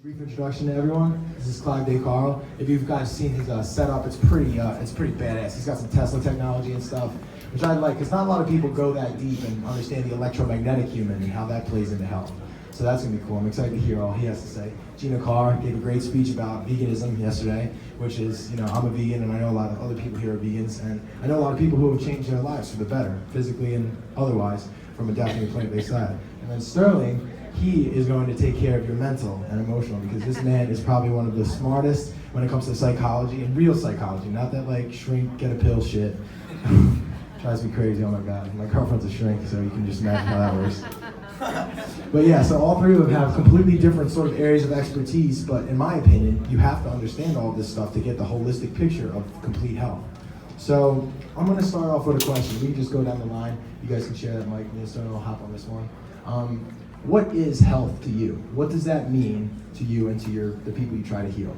Brief introduction to everyone. This is CIive de CarIe. If you've guys seen his setup, it's pretty badass. He's got some Tesla technology and stuff, which I like, because not a lot of people go that deep and understand the electromagnetic human and how that plays into health. So that's gonna be cool. I'm excited to hear all he has to say. Gina Carr gave a great speech about veganism yesterday, which is, I'm a vegan and I know a lot of other people here are vegans, and I know a lot of people who have changed their lives for the better, physically and otherwise, from adapting to plant-based diet. And then Sterling, he is going to take care of your mental and emotional, because this man is probably one of the smartest when it comes to psychology, and real psychology, not that like shrink, get a pill shit. Drives me crazy, oh my God. My girlfriend's a shrink, so you can just imagine how that works. But yeah, so all three of them have completely different sort of areas of expertise, but in my opinion, you have to understand all of this stuff to get the holistic picture of complete health. So I'm gonna start off with a question. We can just go down the line. You guys can share that mic, me and Sterling will hop on this one. What is health to you? What does that mean to you and to the people you try to heal?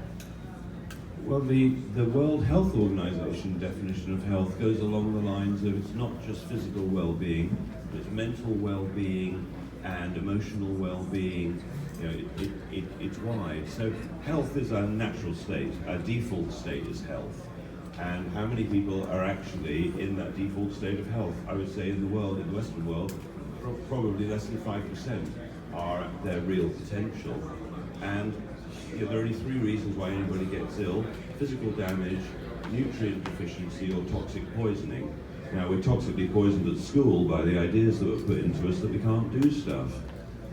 Well, the World Health Organization definition of health goes along the lines of it's not just physical well-being, but it's mental well-being and emotional well-being. It's wide. So health is our natural state. Our default state is health. And how many people are actually in that default state of health? I would say in the Western world, probably less than 5% are at their real potential. And there are only three reasons why anybody gets ill: physical damage, nutrient deficiency, or toxic poisoning. Now, we're toxically poisoned at school by the ideas that were put into us that we can't do stuff.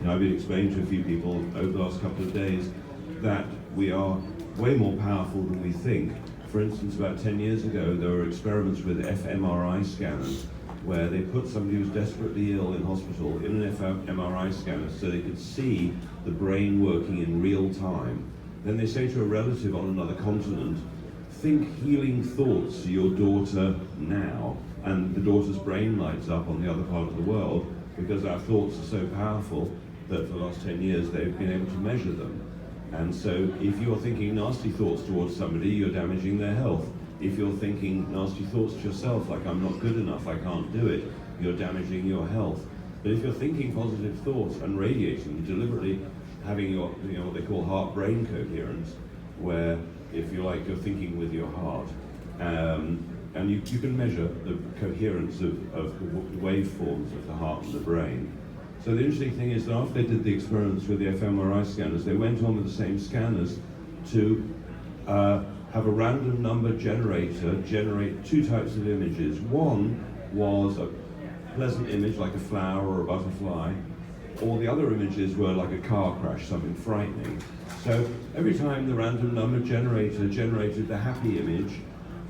I've been explaining to a few people over the last couple of days that we are way more powerful than we think. For instance, about 10 years ago, there were experiments with fMRI scanners, where they put somebody who was desperately ill in hospital in an fMRI scanner so they could see the brain working in real time. Then they say to a relative on another continent, think healing thoughts to your daughter now. And the daughter's brain lights up on the other part of the world, because our thoughts are so powerful that for the last 10 years they've been able to measure them. And so if you're thinking nasty thoughts towards somebody, you're damaging their health. If you're thinking nasty thoughts to yourself, like I'm not good enough, I can't do it, you're damaging your health. But if you're thinking positive thoughts and radiating, deliberately having your, what they call heart-brain coherence, where if you like, you're thinking with your heart, and you can measure the coherence of the waveforms of the heart and the brain. So the interesting thing is that after they did the experiments with the fMRI scanners, they went on with the same scanners to have a random number generator generate two types of images. One was a pleasant image like a flower or a butterfly, or the other images were like a car crash, something frightening. So every time the random number generator generated the happy image,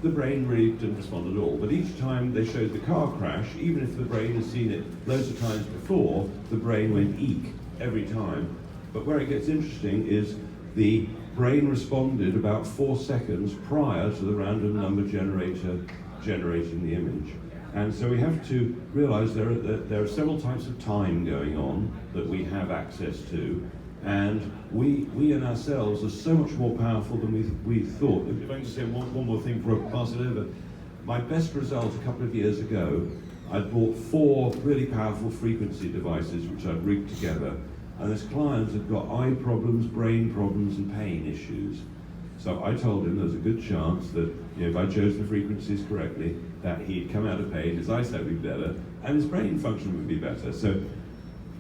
the brain really didn't respond at all. But each time they showed the car crash, even if the brain had seen it loads of times before, the brain went eek every time. But where it gets interesting is the brain responded about 4 seconds prior to the random number generator generating the image. And so we have to realize there are several types of time going on that we have access to, and we in ourselves are so much more powerful than we thought. If I can just say one more thing before I pass it over. My best result a couple of years ago, I'd bought 4 really powerful frequency devices which I'd rigged together. And this client had got eye problems, brain problems, and pain issues. So I told him there was a good chance that if I chose the frequencies correctly, that he'd come out of pain, his eyesight would be better, and his brain function would be better. So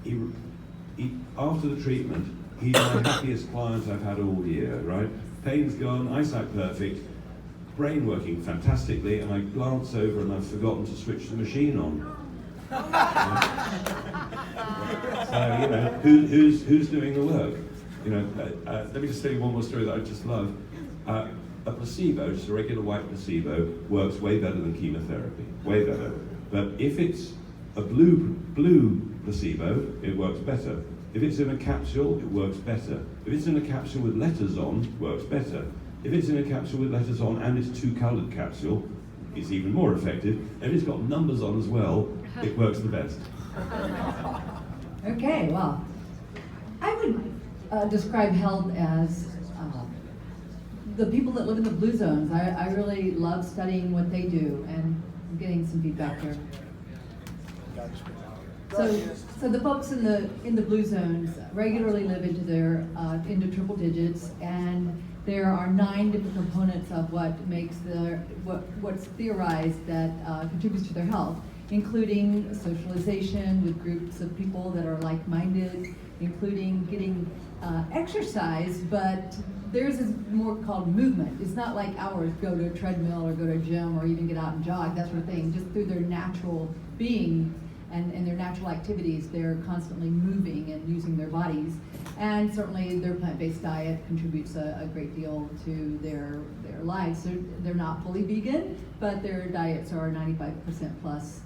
he after the treatment, he's my happiest client I've had all year, right? Pain's gone, eyesight perfect, brain working fantastically, and I glance over and I've forgotten to switch the machine on. So, who's doing the work? Let me just tell you one more story that I just love. A placebo, just a regular white placebo, works way better than chemotherapy, way better. But if it's a blue placebo, it works better. If it's in a capsule, it works better. If it's in a capsule with letters on, it works better. If it's in a capsule with letters on and it's 2-colored capsule, it's even more effective. And if it's got numbers on as well, it works the best. Okay, well, I would describe health as the people that live in the blue zones. I really love studying what they do, and I'm getting some feedback here. So the folks in the blue zones regularly live into triple digits, and there are 9 different components of what makes what's theorized that contributes to their health, including socialization with groups of people that are like-minded, including getting exercise, but theirs is more called movement. It's not like ours, go to a treadmill or go to a gym or even get out and jog, that sort of thing. Just through their natural being and their natural activities, they're constantly moving and using their bodies. And certainly their plant-based diet contributes a great deal to their lives. They're not fully vegan, but their diets are 95% plus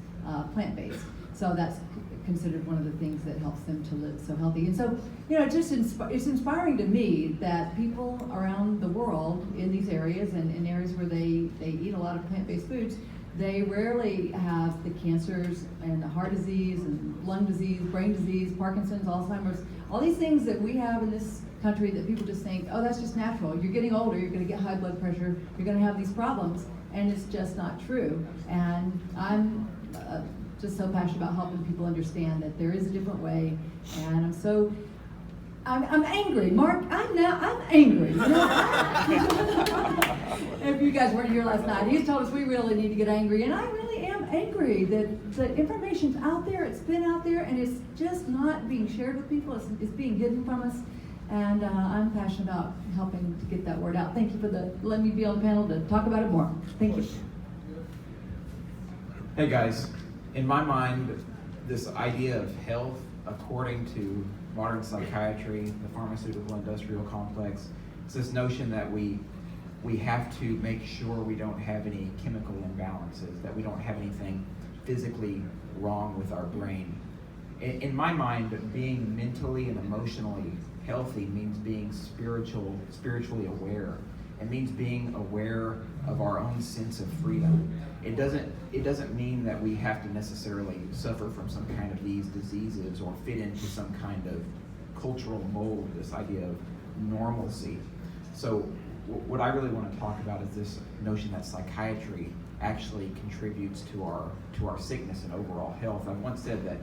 plant-based. So that's considered one of the things that helps them to live so healthy. And so, it's inspiring to me that people around the world in these areas and in areas where they eat a lot of plant-based foods, they rarely have the cancers and the heart disease and lung disease, brain disease, Parkinson's, Alzheimer's, all these things that we have in this country that people just think, oh, that's just natural. You're getting older, you're going to get high blood pressure, you're going to have these problems, and it's just not true. And I'm just so passionate about helping people understand that there is a different way, and I'm angry, Mark. I'm angry. If you guys weren't here last night, he told us we really need to get angry, and I really am angry that the information's out there, it's been out there, and it's just not being shared with people. It's being hidden from us, and I'm passionate about helping to get that word out. Thank you for letting me be on the panel to talk about it more. Thank you. Hey guys, in my mind, this idea of health, according to modern psychiatry, the pharmaceutical industrial complex, it's this notion that we have to make sure we don't have any chemical imbalances, that we don't have anything physically wrong with our brain. In my mind, being mentally and emotionally healthy means being spiritually aware. It means being aware of our own sense of freedom. It doesn't mean that we have to necessarily suffer from some kind of these diseases or fit into some kind of cultural mold, this idea of normalcy. So what I really want to talk about is this notion that psychiatry actually contributes to our sickness and overall health. I once said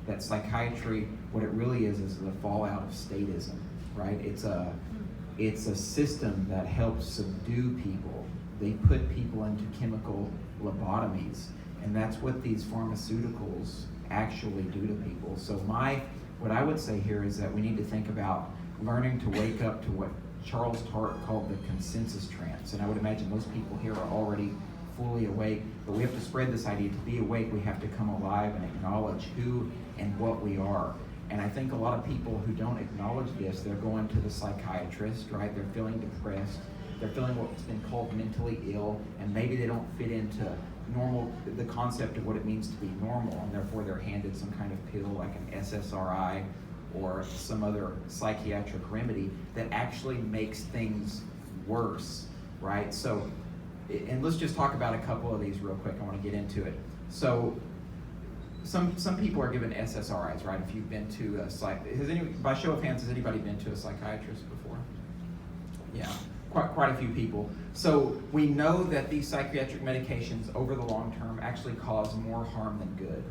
that psychiatry, what it really is the fallout of statism, right? It's a system that helps subdue people. They put people into chemical lobotomies, and that's what these pharmaceuticals actually do to people. So what I would say here is that we need to think about learning to wake up to what Charles Tart called the consensus trance. And I would imagine most people here are already fully awake, but we have to spread this idea. To be awake, we have to come alive and acknowledge who and what we are. And I think a lot of people who don't acknowledge this, they're going to the psychiatrist, right? They're feeling depressed. They're feeling what's been called mentally ill, and maybe they don't fit into the concept of what it means to be normal, and therefore they're handed some kind of pill like an SSRI or some other psychiatric remedy that actually makes things worse, right? So, and let's just talk about a couple of these real quick. I want to get into it. So, some people are given SSRIs, right? If you've been to a by show of hands, has anybody been to a psychiatrist before? Yeah, quite a few people. So we know that these psychiatric medications over the long term actually cause more harm than good.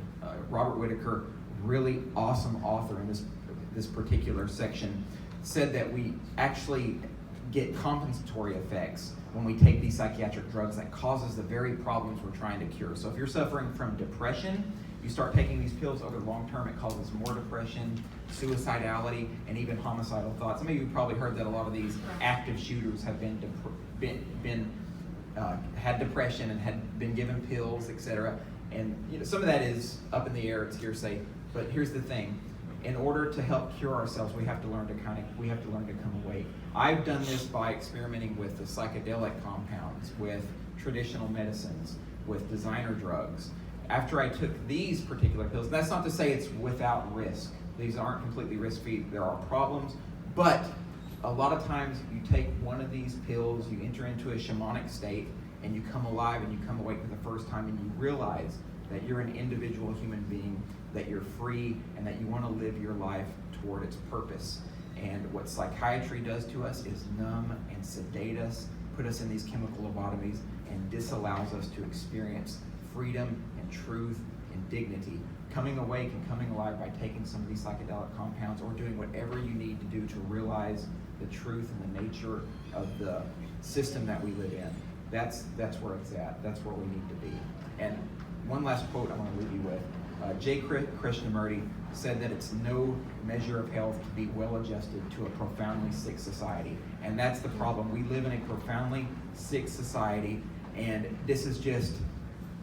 Robert Whitaker, really awesome author in this particular section, said that we actually get compensatory effects when we take these psychiatric drugs that causes the very problems we're trying to cure. So if you're suffering from depression, you start taking these pills over the long term, it causes more depression, suicidality, and even homicidal thoughts. Some of you have probably heard that a lot of these active shooters have had depression and had been given pills, etc. And some of that is up in the air, it's hearsay. But here's the thing: in order to help cure ourselves, we have to learn to come awake. I've done this by experimenting with the psychedelic compounds, with traditional medicines, with designer drugs. After I took these particular pills, that's not to say it's without risk. These aren't completely risk-free. There are problems, but a lot of times you take one of these pills, you enter into a shamanic state, and you come alive and you come awake for the first time, and you realize that you're an individual human being, that you're free, and that you want to live your life toward its purpose. And what psychiatry does to us is numb and sedate us, put us in these chemical lobotomies, and disallows us to experience freedom and truth and dignity. coming awake and coming alive by taking some of these psychedelic compounds, or doing whatever you need to do to realize the truth and the nature of the system that we live in. That's where it's at. That's where we need to be. And one last quote I want to leave you with. J. Krishnamurti said that it's no measure of health to be well adjusted to a profoundly sick society. And that's the problem. We live in a profoundly sick society, and this is just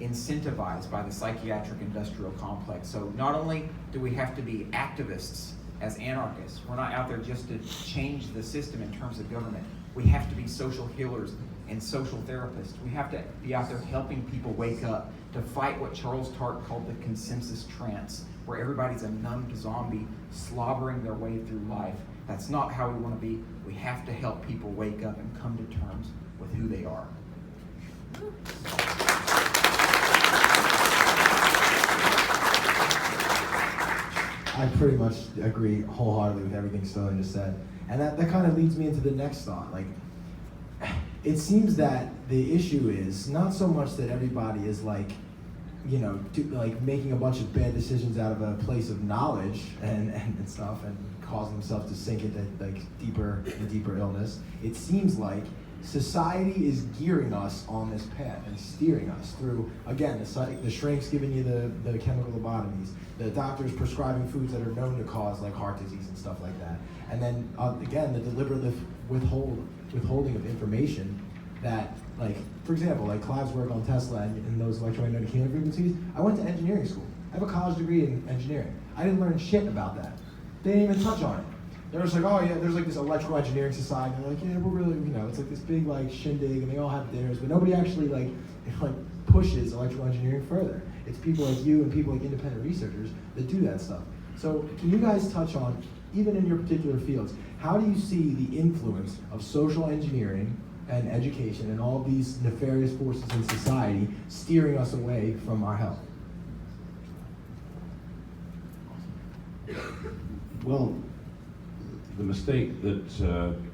incentivized by the psychiatric industrial complex. So not only do we have to be activists as anarchists, we're not out there just to change the system in terms of government. We have to be social healers and social therapists. We have to be out there helping people wake up, to fight what Charles Tart called the consensus trance, where everybody's a numbed zombie slobbering their way through life. That's not how we want to be. We have to help people wake up and come to terms with who they are. I pretty much agree wholeheartedly with everything Sterlin just said. And that kind of leads me into the next thought. Like, it seems that the issue is not so much that everybody is like, you know, like making a bunch of bad decisions out of a place of knowledge and stuff, and causing themselves to sink into like deeper and deeper illness. It seems like society is gearing us on this path and steering us through, again, the shrinks giving you the chemical lobotomies, the doctors prescribing foods that are known to cause like heart disease and stuff like that. And then again, the deliberate withholding of information that, like, for example, like Clive's work on Tesla and those electromagnetic healing frequencies. I went to engineering school. I have a college degree in engineering. I didn't learn shit about that. They didn't even touch on it. They were just like, oh yeah, there's like this electrical engineering society. And they're like, yeah, we're really, you know, it's like this big like shindig, and they all have dinners, but nobody actually like pushes electrical engineering further. It's people like you and people like independent researchers that do that stuff. So can you guys touch on, even in your particular fields, how do you see the influence of social engineering and education and all these nefarious forces in society steering us away from our health? Well, the mistake that,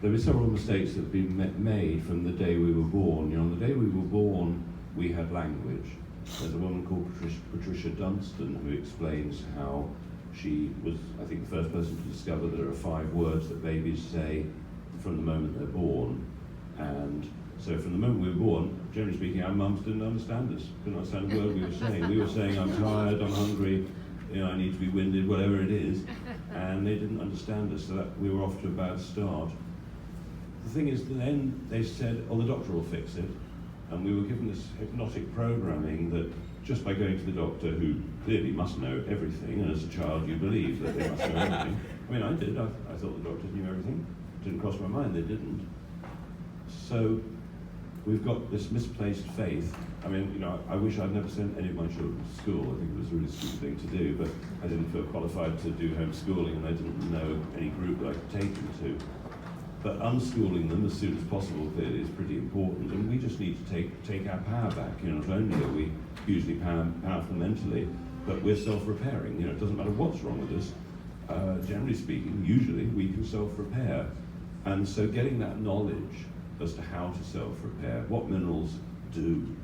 there were several mistakes that have been made from the day we were born. You know, on the day we were born, we had language. There's a woman called Patricia Dunstan who explains how she was, I think, the first person to discover that there are 5 words that babies say from the moment they're born. And so from the moment we were born, generally speaking, our mums didn't understand us, couldn't understand a word we were saying. We were saying, I'm tired, I'm hungry, you know, I need to be winded, whatever it is. And they didn't understand us, so that we were off to a bad start. The thing is, then they said, oh, the doctor will fix it. And we were given this hypnotic programming that just by going to the doctor, who clearly must know everything, and as a child you believe that they must know everything. I mean, I did. I thought the doctors knew everything. It didn't cross my mind they didn't. So we've got this misplaced faith. I mean, you know, I wish I'd never sent any of my children to school. I think it was a really stupid thing to do, but I didn't feel qualified to do homeschooling, and I didn't know any group that I could take them to. But unschooling them as soon as possible clearly is pretty important, and we just need to take our power back. You know, not only are we hugely powerful mentally, but we're self-repairing. You know, it doesn't matter what's wrong with us. Generally speaking, usually we can self-repair. And so getting that knowledge as to how to self-repair, what minerals do,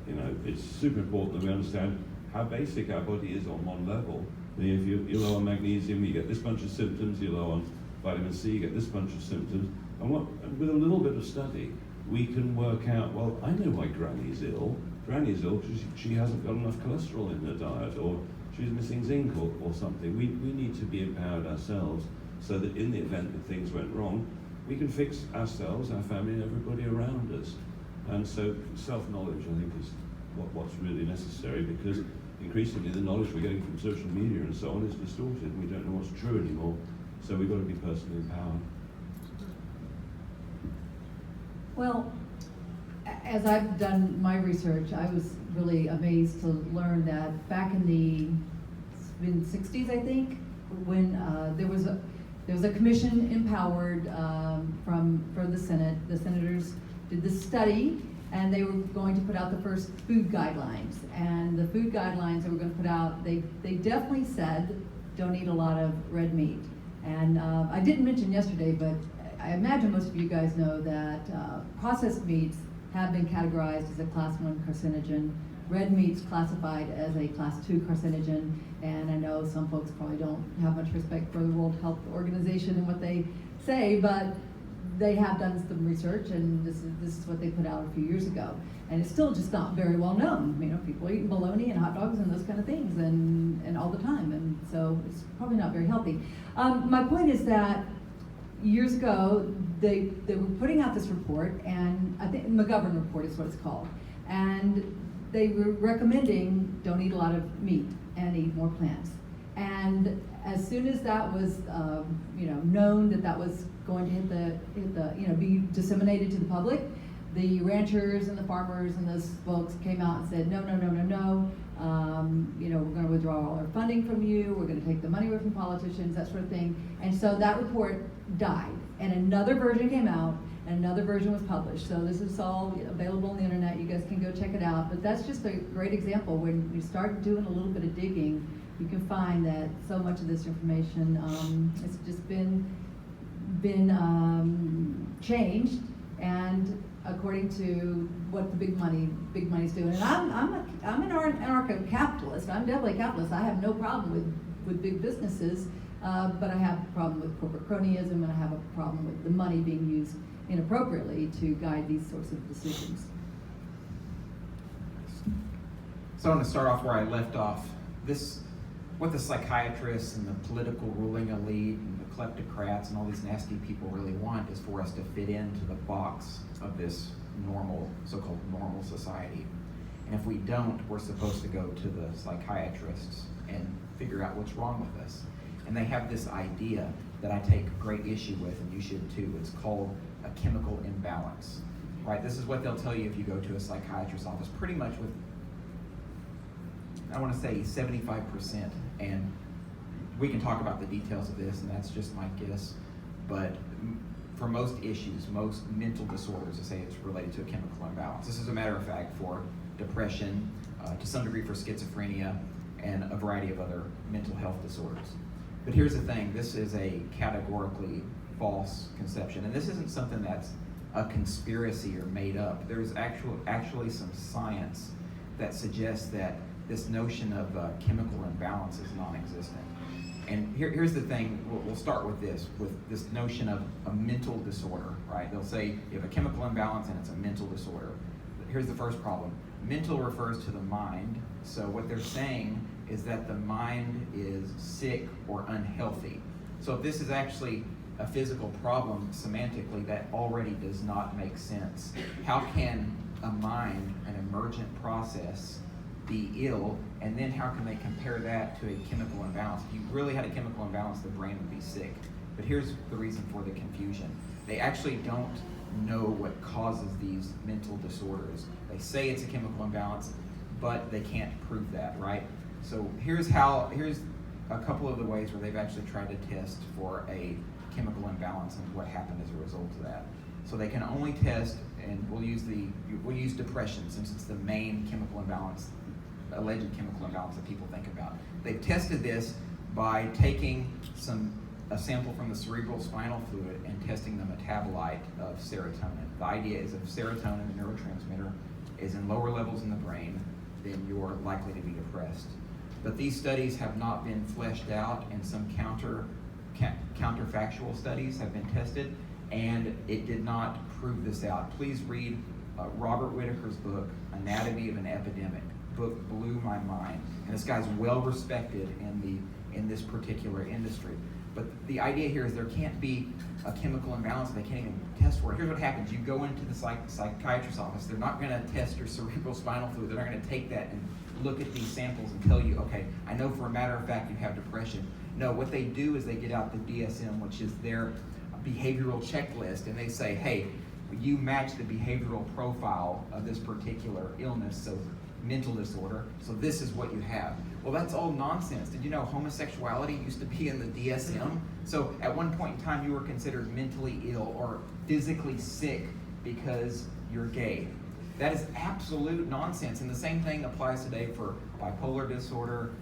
you know, it's super important that we understand how basic our body is on one level. You know, if you're low on magnesium, you get this bunch of symptoms. You're low on vitamin C, you get this bunch of symptoms. And with a little bit of study, we can work out, well, I know why Granny's ill. Granny's ill because she hasn't got enough cholesterol in her diet, or she's missing zinc or something. We need to be empowered ourselves so that in the event that things went wrong, we can fix ourselves, our family, and everybody around us. And so self-knowledge, I think, is what's really necessary, because increasingly the knowledge we're getting from social media and so on is distorted, and we don't know what's true anymore. So we've got to be personally empowered. Well, as I've done my research, I was really amazed to learn that back in the 60s, I think, when there was a commission empowered for the Senate. The senators did this study, and they were going to put out the first food guidelines. And the food guidelines they were going to put out, they definitely said, don't eat a lot of red meat. And I didn't mention yesterday, but I imagine most of you guys know that processed meats have been categorized as a class 1 carcinogen. Red meat's classified as a class 2 carcinogen, and I know some folks probably don't have much respect for the World Health Organization and what they say, but they have done some research, and this is what they put out a few years ago. And it's still just not very well known. You know, people eating bologna and hot dogs and those kind of things, and all the time, and so it's probably not very healthy. My point is that years ago, they were putting out this report, and I think McGovern report is what it's called, and they were recommending don't eat a lot of meat and eat more plants. And as soon as that was, known that was going to hit the, be disseminated to the public, the ranchers and the farmers and those folks came out and said, no. We're going to withdraw all our funding from you. We're going to take the money away from politicians, that sort of thing. And so that report died. And another version came out, and another version was published. So this is all available on the internet. You guys can go check it out. But that's just a great example. When you start doing a little bit of digging, you can find that so much of this information it's just been changed, and according to what the big money's doing. And I'm an anarcho-capitalist. I'm definitely a capitalist. I have no problem with big businesses, but I have a problem with corporate cronyism, and I have a problem with the money being used inappropriately to guide these sorts of decisions. So I want to start off where I left off. What the psychiatrists and the political ruling elite and the kleptocrats and all these nasty people really want is for us to fit into the box of this so-called normal society. And if we don't, we're supposed to go to the psychiatrists and figure out what's wrong with us. And they have this idea that I take great issue with, and you should too. It's called a chemical imbalance, right? This is what they'll tell you if you go to a psychiatrist's office, pretty much with, I want to say 75%, and we can talk about the details of this, and that's just my guess, but for most issues, most mental disorders, they say it's related to a chemical imbalance. This is a matter of fact for depression, to some degree for schizophrenia, and a variety of other mental health disorders. But here's the thing, this is a categorically false conception, and this isn't something that's a conspiracy or made up. There's actually some science that suggests that this notion of chemical imbalance is non-existent. And here's the thing, we'll start with this notion of a mental disorder, right? They'll say you have a chemical imbalance and it's a mental disorder. Here's the first problem. Mental refers to the mind, so what they're saying is that the mind is sick or unhealthy. So if this is actually a physical problem semantically, that already does not make sense. How can a mind, an emergent process, be ill, and then how can they compare that to a chemical imbalance? If you really had a chemical imbalance, the brain would be sick. But here's the reason for the confusion. They actually don't know what causes these mental disorders. They say it's a chemical imbalance, but they can't prove that, right? So here's a couple of the ways where they've actually tried to test for a chemical imbalance and what happened as a result of that. So they can only test, and we'll use depression since it's the main chemical imbalance, alleged chemical imbalance that people think about. They've tested this by taking a sample from the cerebral spinal fluid and testing the metabolite of serotonin. The idea is if serotonin, the neurotransmitter, is in lower levels in the brain, then you're likely to be depressed. But these studies have not been fleshed out, and some counterfactual studies have been tested, and it did not prove this out. Please read Robert Whitaker's book, Anatomy of an Epidemic. Book blew my mind, and this guy's well respected in this particular industry. But the idea here is there can't be a chemical imbalance, and they can't even test for it. Here's what happens. You go into the psychiatrist's office. They're not going to test your cerebral spinal fluid. They're not going to take that and look at these samples and tell you, okay, I know for a matter of fact you have depression. No, what they do is they get out the DSM, which is their behavioral checklist, and they say, hey, you match the behavioral profile of this particular illness, so mental disorder, so this is what you have. Well, that's all nonsense. Did you know homosexuality used to be in the DSM? So at one point in time, you were considered mentally ill or physically sick because you're gay. That is absolute nonsense. And the same thing applies today for bipolar disorder,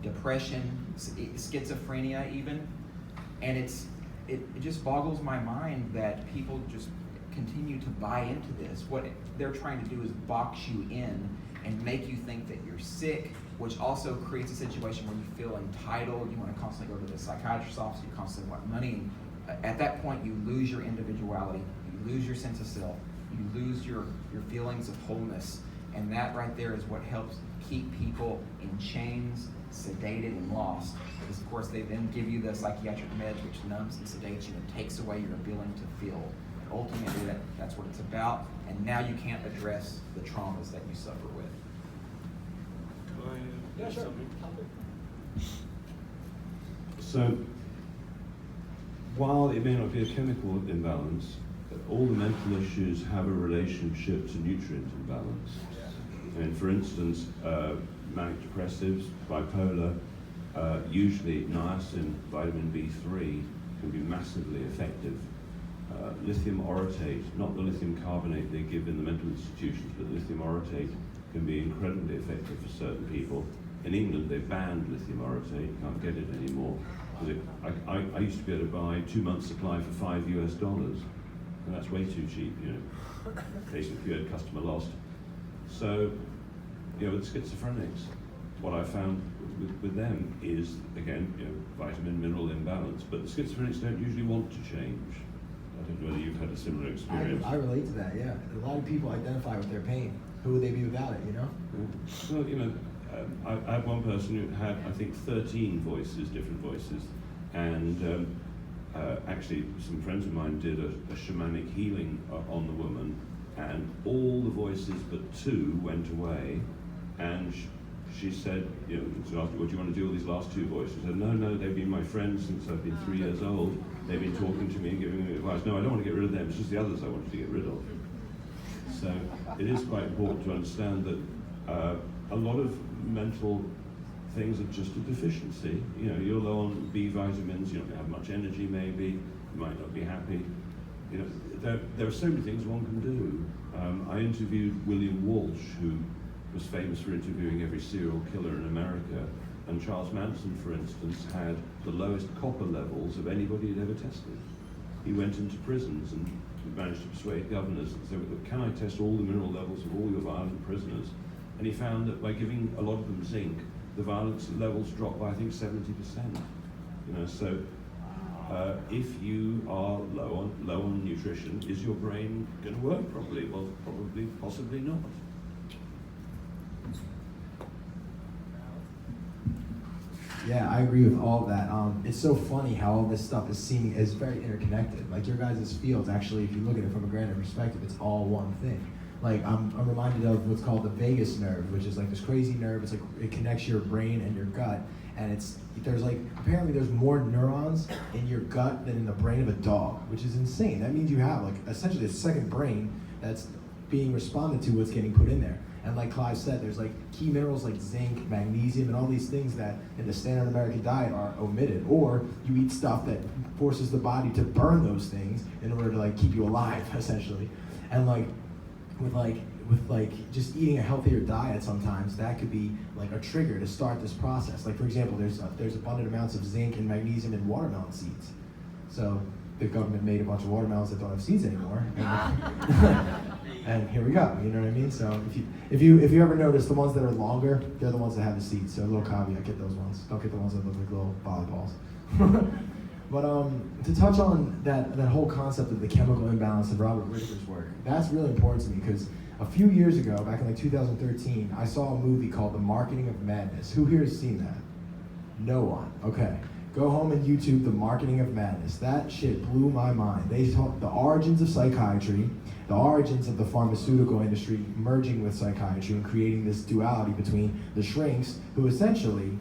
depression, schizophrenia even. And it just boggles my mind that people just continue to buy into this. What they're trying to do is box you in and make you think that you're sick, which also creates a situation where you feel entitled. You want to constantly go to the psychiatrist's office, you constantly want money. At that point, you lose your individuality, you lose your sense of self, you lose your feelings of wholeness. And that right there is what helps keep people in chains, sedated, and lost. Because of course they then give you the psychiatric meds which numbs and sedates you and takes away your ability to feel. And ultimately that's what it's about. And now you can't address the traumas that you suffer with. Yeah, sure. So, while it may not be a chemical imbalance, all the mental issues have a relationship to nutrient imbalance. And for instance, manic depressives, bipolar, usually niacin, vitamin B3 can be massively effective. Lithium orotate, not the lithium carbonate they give in the mental institutions, but lithium orotate can be incredibly effective for certain people. In England, they banned lithium orotate, you can't get it anymore. I used to be able to buy 2 months' supply for $5 US, and that's way too cheap, you know. Basically, if you had customer lost. So, you know, with schizophrenics, what I found with them is, again, you know, vitamin mineral imbalance, but the schizophrenics don't usually want to change. I don't know whether you've had a similar experience. I relate to that, yeah. A lot of people identify with their pain. Who would they be without it, you know? Well, you know, I had one person who had, I think, 13 voices, different voices, and actually some friends of mine did a shamanic healing on the woman, and all the voices but 2 went away, and she said, you know, so after, what do you want to do with these last 2 voices? She said, no, they've been my friends since I've been 3 years old. They've been talking to me and giving me advice. No, I don't want to get rid of them, it's just the others I wanted to get rid of. So it is quite important to understand that a lot of mental things are just a deficiency. You know, you're low on B vitamins, you don't have much energy maybe, you might not be happy. You know, there are so many things one can do. I interviewed William Walsh, who was famous for interviewing every serial killer in America, and Charles Manson, for instance, had the lowest copper levels of anybody he'd ever tested. He went into prisons and managed to persuade governors and said, can I test all the mineral levels of all your violent prisoners? And he found that by giving a lot of them zinc, the violence levels dropped by, I think, 70%. You know, so if you are low on nutrition, is your brain going to work properly? Well, probably, possibly not. Yeah, I agree with all of that. It's so funny how all this stuff is very interconnected. Like your guys' fields, actually, if you look at it from a grander perspective, it's all one thing. Like I'm reminded of what's called the vagus nerve, which is like this crazy nerve. It's like it connects your brain and your gut, and apparently there's more neurons in your gut than in the brain of a dog, which is insane. That means you have like essentially a second brain that's being responded to what's getting put in there. And like Clive said, there's like key minerals like zinc, magnesium, and all these things that in the standard American diet are omitted. Or you eat stuff that forces the body to burn those things in order to like keep you alive, essentially. And with just eating a healthier diet, sometimes that could be like a trigger to start this process. Like for example, there's abundant amounts of zinc and magnesium in watermelon seeds. So the government made a bunch of watermelons that don't have seeds anymore. And here we go, you know what I mean? So if you ever notice, the ones that are longer, they're the ones that have the seeds. So a little caveat, get those ones. Don't get the ones that look like little volleyballs. But to touch on that whole concept of the chemical imbalance of Robert Whitaker's work, that's really important to me because a few years ago, back in like 2013, I saw a movie called The Marketing of Madness. Who here has seen that? No one. Okay. Go home and YouTube The Marketing of Madness. That shit blew my mind. They taught the origins of psychiatry, the origins of the pharmaceutical industry merging with psychiatry and creating this duality between the shrinks who essentially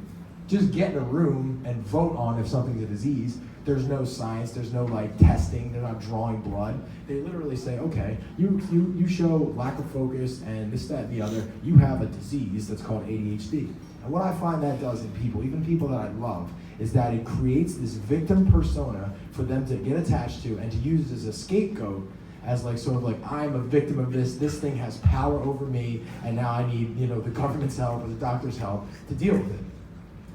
just get in a room and vote on if something's a disease. There's no science, there's no like testing, they're not drawing blood. They literally say, okay, you show lack of focus and this, that, and the other, you have a disease that's called ADHD. And what I find that does in people, even people that I love, is that it creates this victim persona for them to get attached to and to use as a scapegoat, as like sort of like, I'm a victim of this thing has power over me, and now I need, you know, the government's help or the doctor's help to deal with it.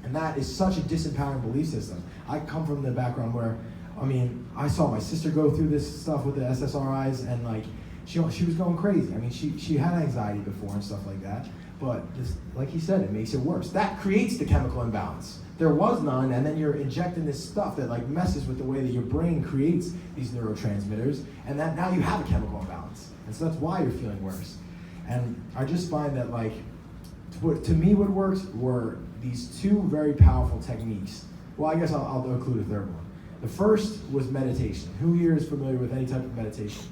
And that is such a disempowering belief system. I come from the background where I mean, I saw my sister go through this stuff with the SSRIs, and like, she was going crazy. I mean, she had anxiety before and stuff like that, but this, like he said, it makes it worse. That creates the chemical imbalance. There was none, and then you're injecting this stuff that like messes with the way that your brain creates these neurotransmitters, and that now you have a chemical imbalance. And so that's why you're feeling worse. And I just find that like, to me what works were these two very powerful techniques. Well, I guess I'll include a third one. The first was meditation. Who here is familiar with any type of meditation?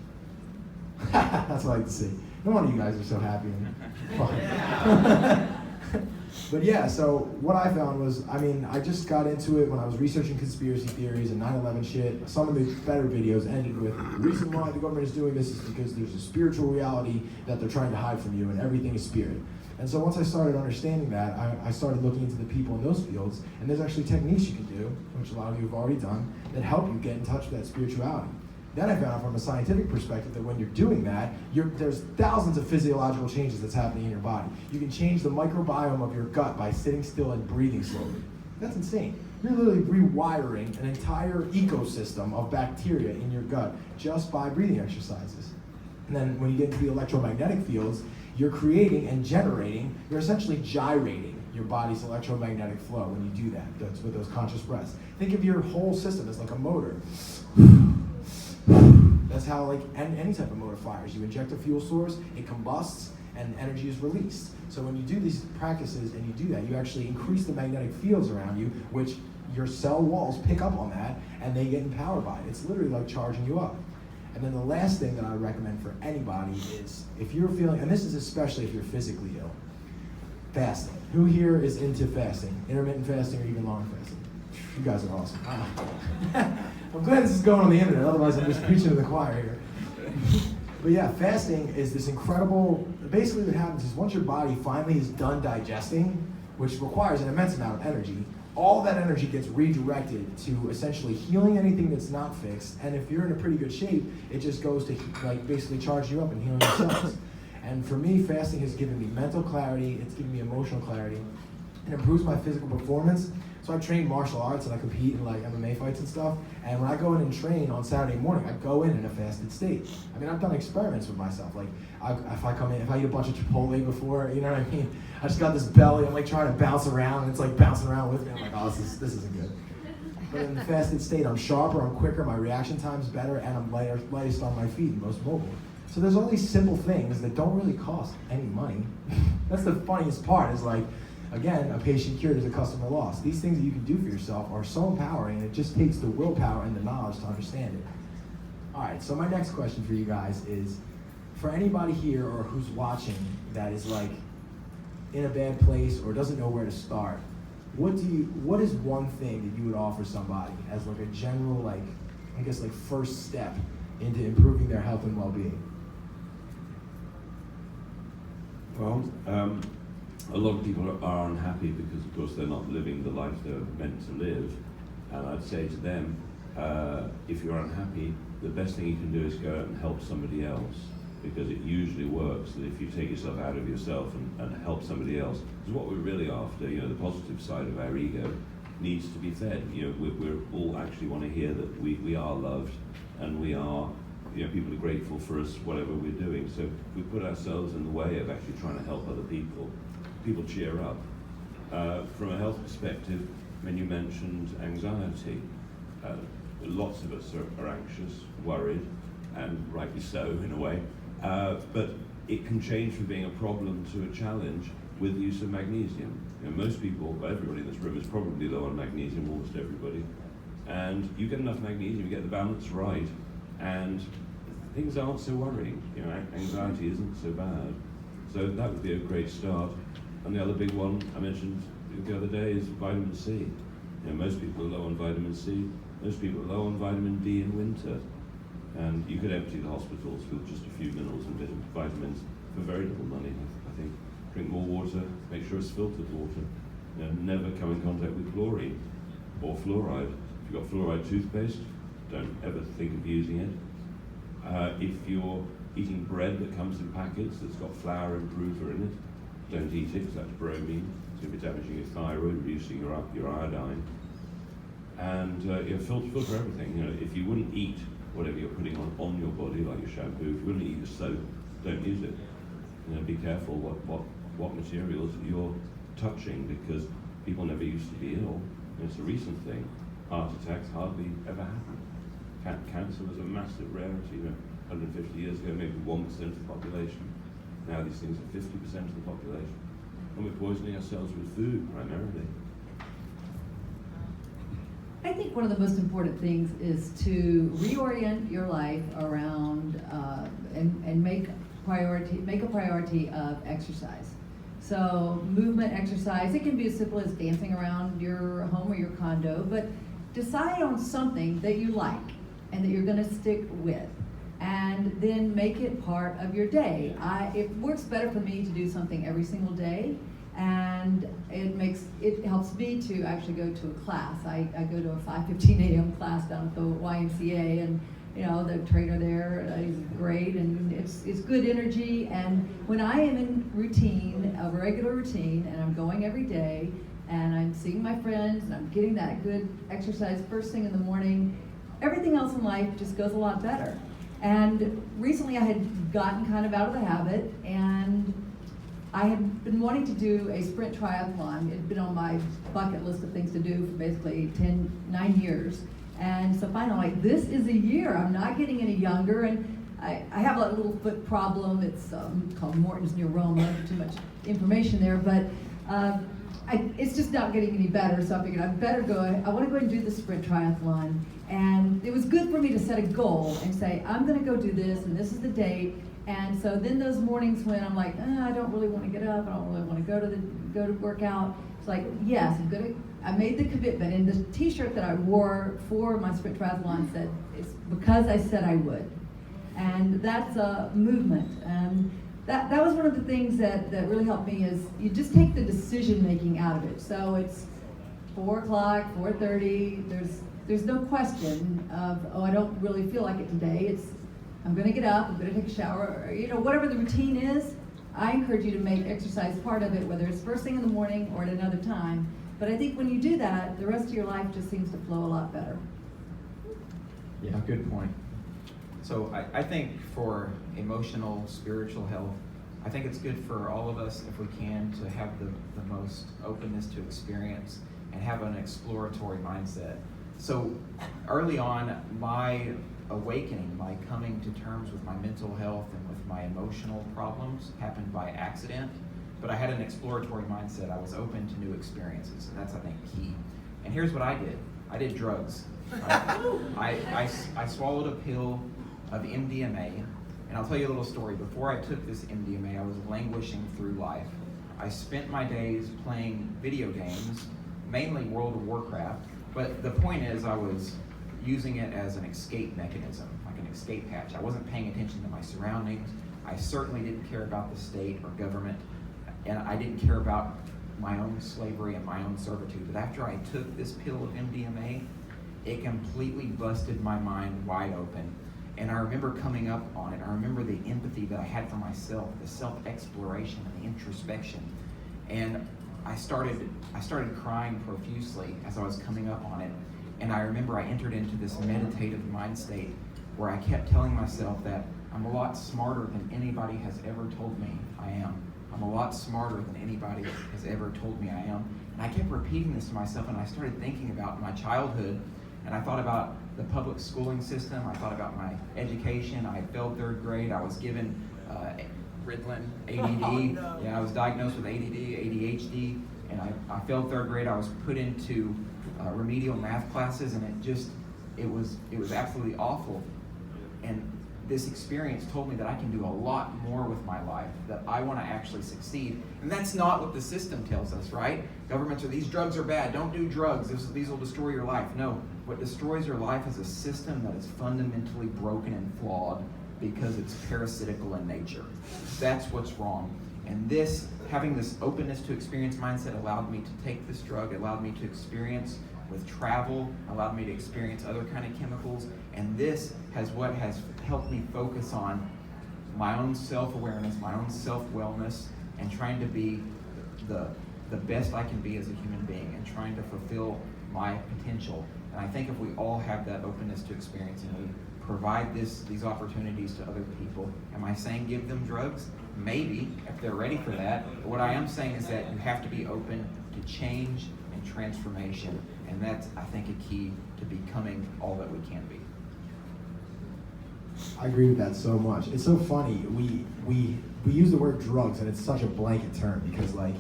That's what I like to see. No wonder you guys are so happy and fun. But yeah, so what I found was, I mean, I just got into it when I was researching conspiracy theories and 9/11 shit. Some of the better videos ended with, the reason why the government is doing this is because there's a spiritual reality that they're trying to hide from you, and everything is spirit. And so once I started understanding that, I started looking into the people in those fields, and there's actually techniques you can do, which a lot of you have already done, that help you get in touch with that spirituality. Then I found out from a scientific perspective that when you're doing that, there's thousands of physiological changes that's happening in your body. You can change the microbiome of your gut by sitting still and breathing slowly. That's insane. You're literally rewiring an entire ecosystem of bacteria in your gut just by breathing exercises. And then when you get into the electromagnetic fields, you're creating and generating, you're essentially gyrating your body's electromagnetic flow when you do that. That's with those conscious breaths. Think of your whole system as like a motor. That's how like any type of motor fires. You inject a fuel source, it combusts, and energy is released. So when you do these practices and you do that, you actually increase the magnetic fields around you, which your cell walls pick up on that, and they get empowered by it. It's literally like charging you up. And then the last thing that I recommend for anybody is, if you're feeling, and this is especially if you're physically ill, fasting. Who here is into fasting? Intermittent fasting or even long fasting? You guys are awesome. I'm glad this is going on the internet, otherwise I'm just preaching to the choir here. But yeah, fasting is this incredible, basically what happens is once your body finally is done digesting, which requires an immense amount of energy, all that energy gets redirected to essentially healing anything that's not fixed, and if you're in a pretty good shape, it just goes to like basically charge you up and healing your cells. And for me, fasting has given me mental clarity, it's given me emotional clarity, it improves my physical performance. So I train martial arts and I compete in like MMA fights and stuff, and when I go in and train on Saturday morning, I go in a fasted state. I mean, I've done experiments with myself, like if I come in, if I eat a bunch of Chipotle before, you know what I mean? I just got this belly, I'm like trying to bounce around, and it's like bouncing around with me. I'm like, oh, this isn't good. But in the fasted state, I'm sharper, I'm quicker, my reaction time's better, and I'm lightest on my feet and most mobile. So there's all these simple things that don't really cost any money. That's the funniest part, is like, again, a patient cured is a customer lost. These things that you can do for yourself are so empowering, and it just takes the willpower and the knowledge to understand it. All right, so my next question for you guys is, for anybody here or who's watching that is like in a bad place or doesn't know where to start, what is one thing that you would offer somebody as like a general, like, I guess like first step into improving their health and well-being? Well, a lot of people are unhappy because, of course, they're not living the life they're meant to live. And I'd say to them, if you're unhappy, the best thing you can do is go out and help somebody else, because it usually works that if you take yourself out of yourself and help somebody else, because what we're really after, you know, the positive side of our ego needs to be fed. You know, we're all actually want to hear that we are loved, and we are, you know, people are grateful for us, whatever we're doing. So we put ourselves in the way of actually trying to help other people. People cheer up. From a health perspective, when you mentioned anxiety, lots of us are anxious, worried, and rightly so in a way, but it can change from being a problem to a challenge with the use of magnesium. You know, most people, well, everybody in this room is probably low on magnesium, almost everybody, and you get enough magnesium, you get the balance right, and things aren't so worrying. You know, anxiety isn't so bad. So that would be a great start. And the other big one I mentioned the other day is vitamin C. You know, most people are low on vitamin C. Most people are low on vitamin D in winter. And you could empty the hospitals with just a few minerals and vitamins for very little money, I think. Drink more water, make sure it's filtered water. You know, never come in contact with chlorine or fluoride. If you've got fluoride toothpaste, don't ever think of using it. If you're eating bread that comes in packets that's got flour and fruit in it, don't eat it, because that's bromine. It's going to be damaging your thyroid, reducing your iodine. And filter everything. You know, if you wouldn't eat whatever you're putting on your body, like your shampoo, if you wouldn't eat the soap, don't use it. You know, be careful what materials you're touching, because people never used to be ill. It's a recent thing. Heart attacks hardly ever happen. Cancer was a massive rarity. You know, 150 years ago, maybe 1% of the population. Now these things are 50% of the population. And we're poisoning ourselves with food, primarily. I think one of the most important things is to reorient your life around and make a priority of exercise. So movement, exercise, it can be as simple as dancing around your home or your condo, but decide on something that you like and that you're going to stick with, and then make it part of your day. It works better for me to do something every single day, and it helps me to actually go to a class. I go to a 5:15 a.m. class down at the YMCA, and you know, the trainer there is great, and it's good energy. And when I am in routine, a regular routine, and I'm going every day, and I'm seeing my friends, and I'm getting that good exercise first thing in the morning, everything else in life just goes a lot better. And recently I had gotten kind of out of the habit, and I had been wanting to do a sprint triathlon. It had been on my bucket list of things to do for basically 9 years. And so finally, I'm like, this is a year. I'm not getting any younger, and I have a little foot problem. It's called Morton's neuroma. Too much information there, but it's just not getting any better. So I figured I'd better go. I want to go ahead and do the sprint triathlon, and it was good for me to set a goal and say, I'm going to go do this, and this is the date. And so then those mornings when I'm like, I don't really want to get up, I don't really want to go to work out. It's like, yes, I made the commitment, and the T-shirt that I wore for my sprint triathlon said, "It's because I said I would," and that's a movement. And that was one of the things that really helped me, is you just take the decision making out of it. So it's 4 o'clock, 4:30. There's no question of, I don't really feel like it today. It's, I'm going to get up, I'm going to take a shower, or, whatever the routine is. I encourage you to make exercise part of it, whether it's first thing in the morning or at another time. But I think when you do that, the rest of your life just seems to flow a lot better. Yeah, good point. So I think for emotional, spiritual health, I think it's good for all of us, if we can, to have the most openness to experience and have an exploratory mindset. So early on, my awakening, my coming to terms with my mental health and with my emotional problems happened by accident, but I had an exploratory mindset. I was open to new experiences, and that's, I think, key. And here's what I did. I did drugs. I swallowed a pill of MDMA, and I'll tell you a little story. Before I took this MDMA, I was languishing through life. I spent my days playing video games, mainly World of Warcraft, but the point is I was using it as an escape mechanism, like an escape hatch. I wasn't paying attention to my surroundings. I certainly didn't care about the state or government, and I didn't care about my own slavery and my own servitude. But after I took this pill of MDMA, it completely busted my mind wide open. And I remember coming up on it. I remember the empathy that I had for myself, the self-exploration and the introspection. And I started crying profusely as I was coming up on it. And I remember I entered into this meditative mind state where I kept telling myself that I'm a lot smarter than anybody has ever told me I am. I'm a lot smarter than anybody has ever told me I am. And I kept repeating this to myself, and I started thinking about my childhood, and I thought about the public schooling system. I thought about my education. I failed 3rd grade. I was given Ritalin, ADD. Oh, no. Yeah, I was diagnosed with ADD, ADHD, and I failed 3rd grade. I was put into remedial math classes, and it was absolutely awful. And this experience told me that I can do a lot more with my life, that I want to actually succeed. And that's not what the system tells us, right? Governments are, these drugs are bad, don't do drugs, these will destroy your life. No, what destroys your life is a system that is fundamentally broken and flawed because it's parasitical in nature. That's what's wrong. And having this openness to experience mindset allowed me to take this drug, allowed me to experience with travel, allowed me to experience other kind of chemicals, and this has helped me focus on my own self-awareness, my own self-wellness, and trying to be the best I can be as a human being, and trying to fulfill my potential. And I think if we all have that openness to experience and we provide these opportunities to other people, am I saying give them drugs? Maybe, if they're ready for that. But what I am saying is that you have to be open to change and transformation. And that's, I think, a key to becoming all that we can be. I agree with that so much. It's so funny. We use the word drugs, and it's such a blanket term because, like,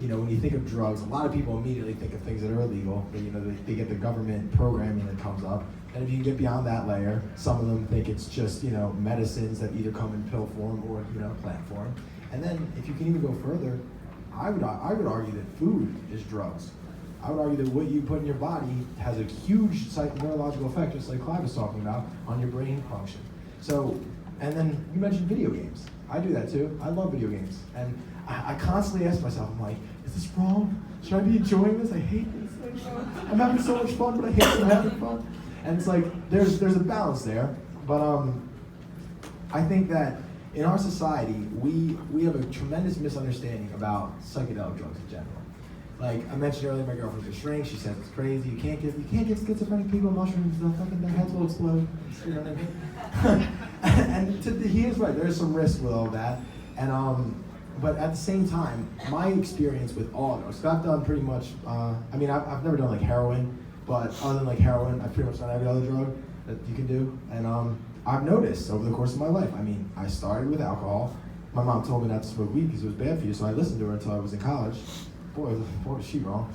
you know, when you think of drugs, a lot of people immediately think of things that are illegal. But, you know, they get the government programming that comes up. And if you can get beyond that layer, some of them think it's just, you know, medicines that either come in pill form or, you know, plant form. And then if you can even go further, I would argue that food is drugs. I would argue that what you put in your body has a huge neurological effect, just like Clive was talking about, on your brain function. So, and then you mentioned video games. I do that too. I love video games. And I constantly ask myself, I'm like, is this wrong? Should I be enjoying this? I hate this. Like, I'm having so much fun, but I hate that I'm having fun. And it's like, there's a balance there. But I think that in our society, we have a tremendous misunderstanding about psychedelic drugs in general. Like I mentioned earlier, my girlfriend's a shrink. She says it's crazy. You can't get schizophrenic people mushrooms. Their heads will explode. You know what I mean? And he is right. There is some risk with all that. And but at the same time, my experience with all drugs, I've done pretty much. I mean, I've never done like heroin, but other than like heroin, I've pretty much done every other drug that you can do. And I've noticed over the course of my life. I mean, I started with alcohol. My mom told me not to smoke weed because it was bad for you, so I listened to her until I was in college. Boy, was she wrong.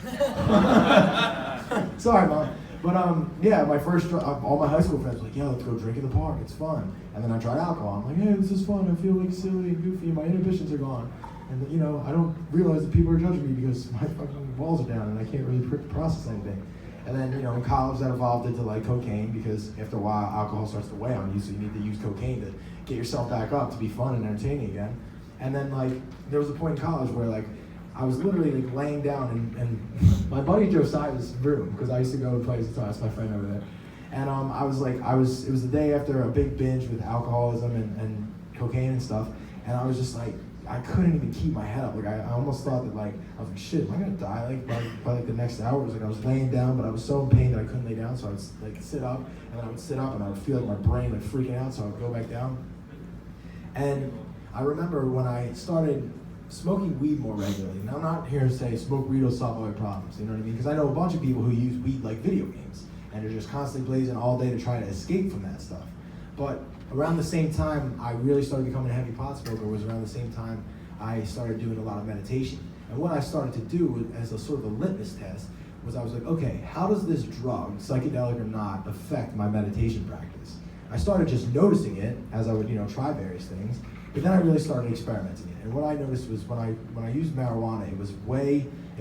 Sorry, Mom. But yeah, my first, all my high school friends were like, yeah, let's go drink in the park, it's fun. And then I tried alcohol. I'm like, hey, this is fun, I feel like silly and goofy, my inhibitions are gone. And you know, I don't realize that people are judging me because my fucking walls are down and I can't really process anything. And then, you know, in college that evolved into like cocaine because after a while, alcohol starts to weigh on you, so you need to use cocaine to get yourself back up to be fun and entertaining again. And then like, there was a point in college where like, I was literally like laying down and my buddy Josiah's room, because I used to go and play guitar, that's my friend over there. And it was the day after a big binge with alcoholism and cocaine and stuff, and I was just like, I couldn't even keep my head up. Like I almost thought that like, I was like, shit, am I gonna die like by like the next hour? It was like I was laying down, but I was so in pain that I couldn't lay down, so I would like sit up, and then I would sit up and I would feel like my brain like freaking out, so I would go back down. And I remember when I started smoking weed more regularly, and I'm not here to say smoke weed will solve all your problems, you know what I mean? Because I know a bunch of people who use weed like video games, and they're just constantly blazing all day to try to escape from that stuff. But around the same time I really started becoming a heavy pot smoker was around the same time I started doing a lot of meditation. And what I started to do as a sort of a litmus test was I was like, okay, how does this drug, psychedelic or not, affect my meditation practice? I started just noticing it as I would, you know, try various things. But then I really started experimenting it. And what I noticed was when I used marijuana, it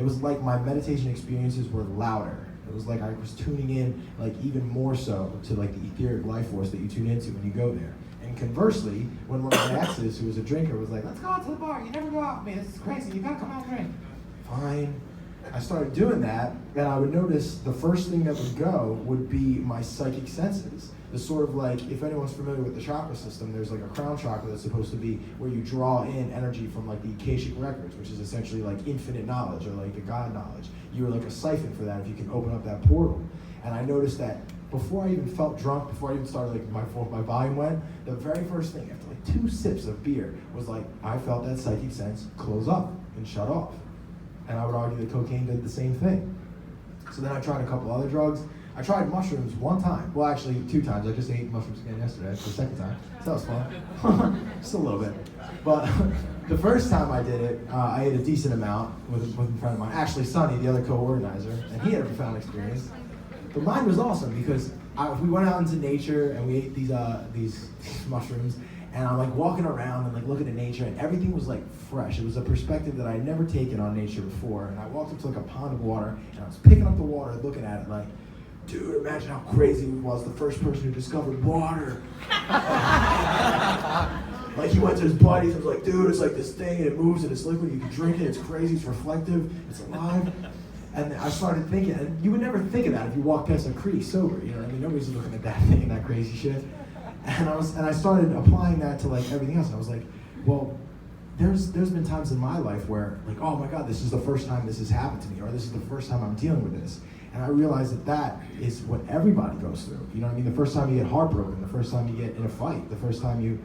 was like my meditation experiences were louder. It was like I was tuning in like even more so to like the etheric life force that you tune into when you go there. And conversely, when one of my exes, who was a drinker, was like, let's go out to the bar, you never go out with me, this is crazy, you gotta come out and drink. Fine. I started doing that, and I would notice the first thing that would go would be my psychic senses. The sort of like, if anyone's familiar with the chakra system, there's like a crown chakra that's supposed to be where you draw in energy from like the Akashic records, which is essentially like infinite knowledge or like the God knowledge. You were like a siphon for that if you can open up that portal. And I noticed that before I even felt drunk, before I even started like my volume went, the very first thing after like 2 sips of beer was like, I felt that psychic sense close up and shut off. And I would argue that cocaine did the same thing. So then I tried a couple other drugs. I tried mushrooms one time. Well, actually 2 times. I just ate mushrooms again yesterday for the second time. So that was fun. Just a little bit. But the first time I did it, I ate a decent amount with a friend of mine. Actually, Sonny, the other co-organizer, and he had a profound experience. But mine was awesome because we went out into nature and we ate these mushrooms. And I'm like walking around and like looking at nature, and everything was like fresh. It was a perspective that I had never taken on nature before. And I walked up to like a pond of water, and I was picking up the water, looking at it like, dude, imagine how crazy he was, the first person who discovered water. Like he went to his buddies and was like, dude, it's like this thing, and it moves and it's liquid, you can drink it, it's crazy, it's reflective, it's alive. And I started thinking, and you would never think of that if you walked past a creek sober, you know what I mean? Nobody's looking at that thing and that crazy shit. And I started applying that to like everything else. And I was like, well, there's been times in my life where like, oh my God, this is the first time this has happened to me, or this is the first time I'm dealing with this. And I realized that that is what everybody goes through. You know what I mean? The first time you get heartbroken, the first time you get in a fight, the first time you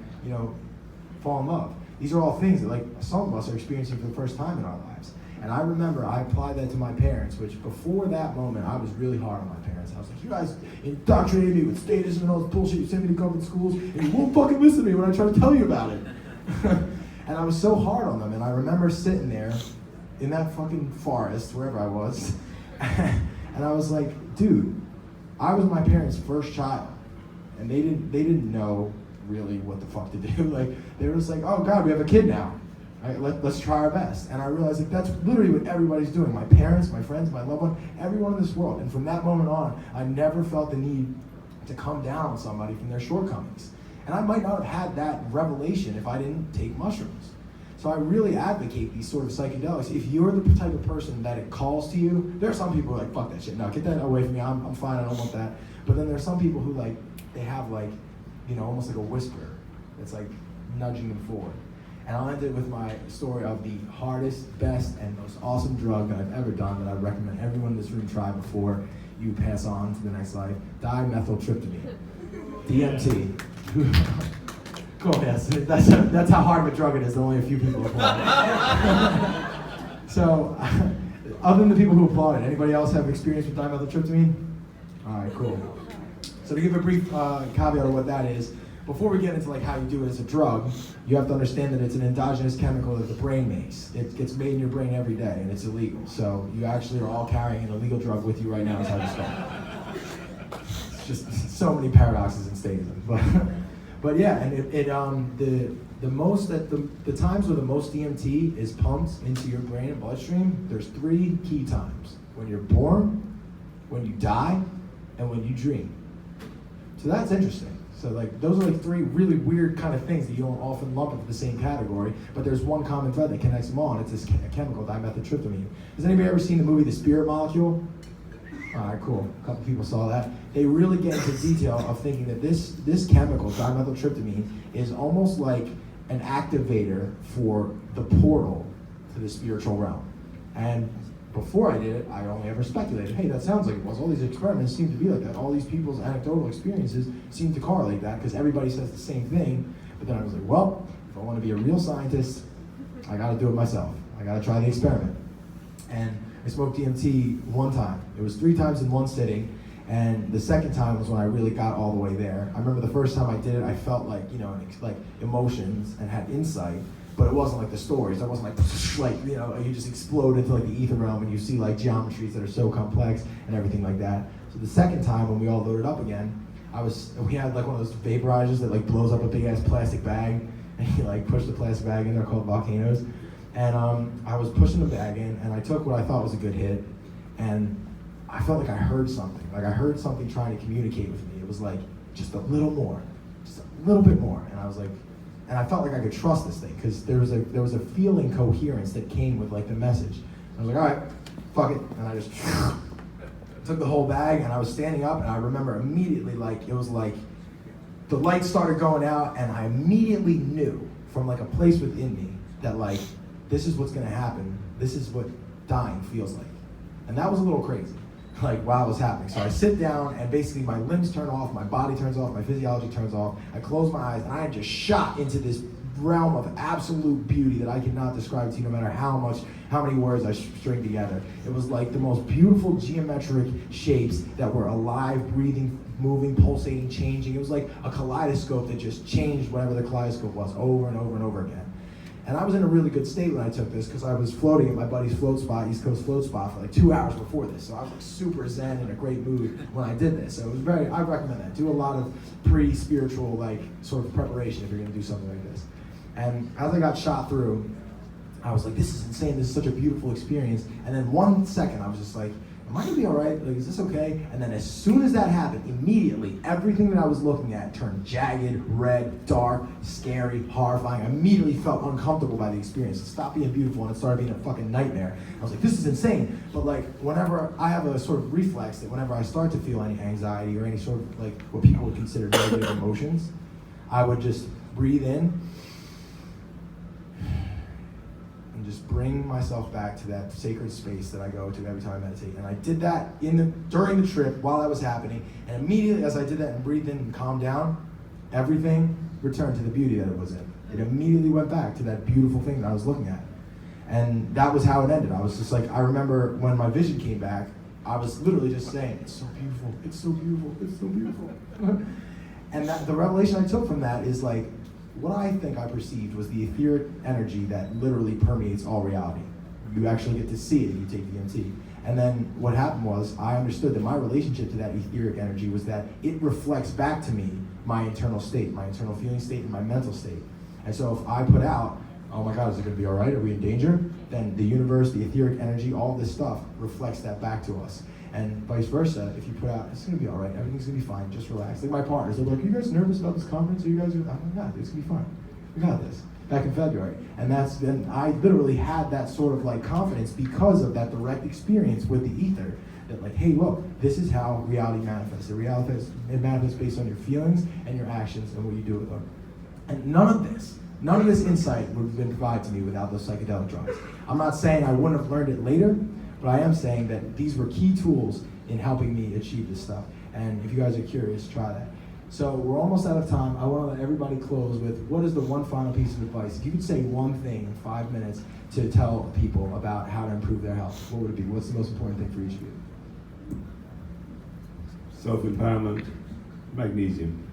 fall in love. These are all things that like some of us are experiencing for the first time in our lives. And I remember I applied that to my parents, which before that moment, I was really hard on my parents. I was like, you guys indoctrinated me with status and all this bullshit. You sent me to government schools, and you won't fucking listen to me when I try to tell you about it. And I was so hard on them. And I remember sitting there in that fucking forest, wherever I was, and I was like, dude, I was my parents' first child. And they didn't know really what the fuck to do. Like, they were just like, oh God, we have a kid now. Right, let's try our best. And I realized like that's literally what everybody's doing. My parents, my friends, my loved one, everyone in this world. And from that moment on, I never felt the need to come down on somebody from their shortcomings. And I might not have had that revelation if I didn't take mushrooms. So I really advocate these sort of psychedelics. If you're the type of person that it calls to you, there are some people who are like, fuck that shit, no, get that away from me, I'm fine, I don't want that. But then there are some people who like, they have like, almost like a whisper that's like nudging them forward. And I'll end it with my story of the hardest, best, and most awesome drug that I've ever done that I recommend everyone in this room try before you pass on to the next life. Dimethyltryptamine. DMT. Cool, yes. That's how hard of a drug it is that only a few people applaud. So, other than the people who applauded, anybody else have experience with dimethyltryptamine? All right, cool. So to give a brief caveat of what that is, before we get into like how you do it as a drug, you have to understand that it's an endogenous chemical that the brain makes. It gets made in your brain every day, and it's illegal. So you actually are all carrying an illegal drug with you right now inside your skull. It's just so many paradoxes in statism. But yeah, and the times where the most DMT is pumped into your brain and bloodstream, there's 3 key times: when you're born, when you die, and when you dream. So that's interesting. So like those are like 3 really weird kind of things that you don't often lump into the same category, but there's one common thread that connects them all, and it's this chemical, dimethyltryptamine. Has anybody ever seen the movie The Spirit Molecule? All right, cool. A couple people saw that. They really get into detail of thinking that this chemical, dimethyltryptamine, is almost like an activator for the portal to the spiritual realm. And before I did it, I only ever speculated, hey, that sounds like it was. All these experiments seem to be like that. All these people's anecdotal experiences seem to correlate that because everybody says the same thing. But then I was like, well, if I want to be a real scientist, I got to do it myself. I got to try the experiment. And I smoked DMT one time. It was 3 times in one sitting. And the second time was when I really got all the way there. I remember the first time I did it, I felt like, like emotions and had insight. But it wasn't like the stories. I wasn't like you just explode into like the ether realm and you see like geometries that are so complex and everything like that. So the second time when we all loaded up again, we had like one of those vaporizers that like blows up a big ass plastic bag and you like push the plastic bag in. They're called volcanoes. And I was pushing the bag in and I took what I thought was a good hit and I felt like I heard something. Like I heard something trying to communicate with me. It was like just a little more, just a little bit more. And I was like, and I felt like I could trust this thing because there was a feeling coherence that came with like the message. I was like, all right, fuck it, and I just took the whole bag and I was standing up and I remember immediately like it was like the lights started going out and I immediately knew from like a place within me that like this is what's gonna happen. This is what dying feels like, and that was a little crazy. Like while it was happening. So I sit down and basically my limbs turn off, my body turns off, my physiology turns off, I close my eyes and I just shot into this realm of absolute beauty that I cannot describe to you no matter how many words I string together. It was like the most beautiful geometric shapes that were alive, breathing, moving, pulsating, changing. It was like a kaleidoscope that just changed whatever the kaleidoscope was over and over and over again. And I was in a really good state when I took this because I was floating at my buddy's float spot, East Coast float spot, for like 2 hours before this. So I was like super zen and in a great mood when I did this. So it was I recommend that. Do a lot of pre-spiritual like sort of preparation if you're gonna do something like this. And as I got shot through, I was like, this is insane, this is such a beautiful experience. And then 1 second I was just like, am I gonna be all right? Like, is this okay? And then as soon as that happened, immediately, everything that I was looking at turned jagged, red, dark, scary, horrifying. I immediately felt uncomfortable by the experience. It stopped being beautiful and it started being a fucking nightmare. I was like, this is insane. But like, whenever I have a sort of reflex that whenever I start to feel any anxiety or any sort of like what people would consider negative emotions, I would just breathe in and just bring myself back to that sacred space that I go to every time I meditate. And I did that during the trip while that was happening, and immediately as I did that and breathed in and calmed down, everything returned to the beauty that it was in. It immediately went back to that beautiful thing that I was looking at. And that was how it ended. I was just like, I remember when my vision came back, I was literally just saying, it's so beautiful, it's so beautiful, it's so beautiful. And the revelation I took from that is like, what I think I perceived was the etheric energy that literally permeates all reality. You actually get to see it if you take DMT. And then what happened was, I understood that my relationship to that etheric energy was that it reflects back to me my internal state, my internal feeling state, and my mental state. And so if I put out, oh my God, is it gonna be all right? Are we in danger? Then the universe, the etheric energy, all this stuff reflects that back to us. And vice versa, if you put out, it's gonna be all right, everything's gonna be fine, just relax. Like my partners, they're like, are you guys nervous about this conference? Are you guys, I'm like, no, it's gonna be fine. We got this. Back in February. And then I literally had that sort of like confidence because of that direct experience with the ether. That like, hey, look, this is how reality manifests. It manifests based on your feelings and your actions and what you do with them. And none of this insight would have been provided to me without those psychedelic drugs. I'm not saying I wouldn't have learned it later, but I am saying that these were key tools in helping me achieve this stuff. And if you guys are curious, try that. So we're almost out of time. I want to let everybody close with, what is the one final piece of advice? If you could say one thing in 5 minutes to tell people about how to improve their health, what would it be? What's the most important thing for each of you? Self-empowerment, magnesium.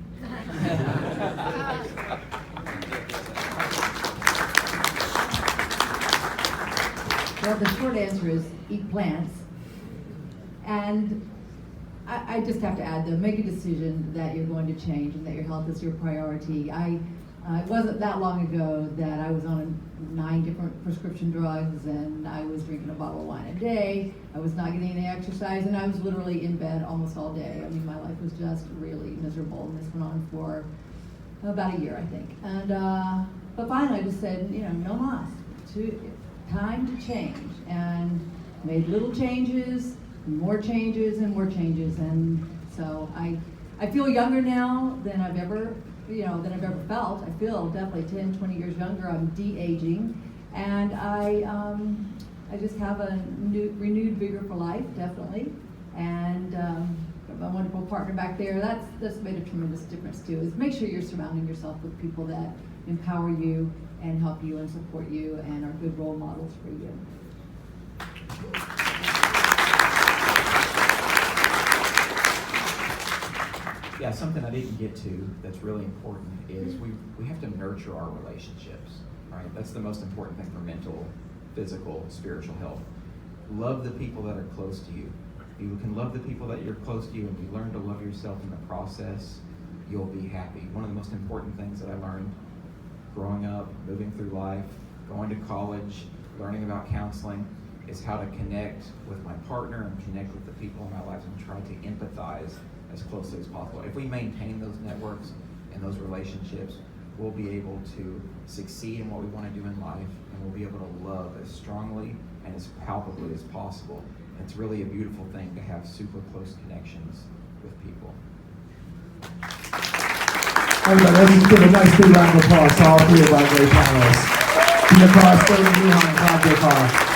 Well, the short answer is eat plants. And I just have to add, though, make a decision that you're going to change and that your health is your priority. It wasn't that long ago that I was on 9 different prescription drugs, and I was drinking a bottle of wine a day. I was not getting any exercise, and I was literally in bed almost all day. I mean, my life was just really miserable, and this went on for about a year, I think. And but finally, I just said, no mas. Time to change, and made little changes, more changes, and more changes. And so I feel younger now than I've ever felt. I feel definitely 10, 20 years younger. I'm de-aging, and I just have a renewed vigor for life, definitely. And got my wonderful partner back there. That's made a tremendous difference too. Is make sure you're surrounding yourself with people that empower you and help you and support you and are good role models for you. Yeah, something I didn't get to that's really important is we have to nurture our relationships, right? That's the most important thing for mental, physical, spiritual health. Love the people that are close to you. If you can love the people that you're close to you and you learn to love yourself in the process, you'll be happy. One of the most important things that I learned growing up, moving through life, going to college, learning about counseling, is how to connect with my partner and connect with the people in my lives and try to empathize as closely as possible. If we maintain those networks and those relationships, we'll be able to succeed in what we want to do in life, and we'll be able to love as strongly and as palpably as possible. It's really a beautiful thing to have super close connections with people. Everybody, let's give a nice big round of applause to all 3 of our great panelists. Gina Carr, Sterlin Lujan Carmen Carangi.